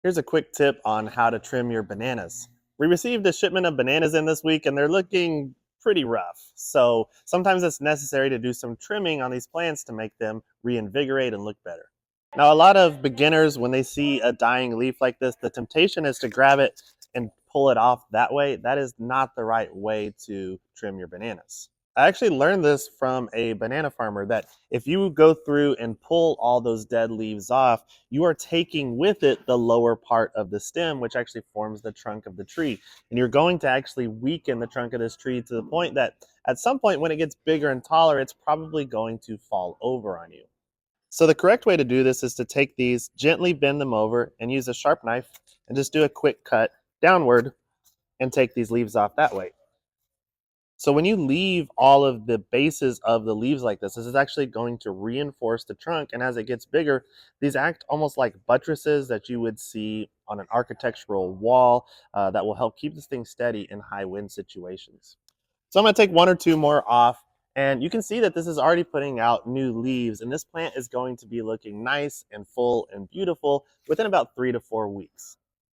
Here's a quick tip on how to trim your bananas. We received a shipment of bananas in this week and they're looking pretty rough. So sometimes it's necessary to do some trimming on these plants to make them reinvigorate and look better. Now, a lot of beginners, when they see a dying leaf like this, the temptation is to grab it and pull it off that way. That is not the right way to trim your bananas. I actually learned this from a banana farmer that if you go through and pull all those dead leaves off, you are taking with it the lower part of the stem, which actually forms the trunk of the tree. And you're going to actually weaken the trunk of this tree to the point that at some point when it gets bigger and taller, it's probably going to fall over on you. So the correct way to do this is to take these, gently bend them over and use a sharp knife and just do a quick cut downward and take these leaves off that way. So when you leave all of the bases of the leaves like this is actually going to reinforce the trunk. And as it gets bigger, these act almost like buttresses that you would see on an architectural wall that will help keep this thing steady in high wind situations. So I'm going to take one or two more off. And you can see that this is already putting out new leaves. And this plant is going to be looking nice and full and beautiful within about 3 to 4 weeks.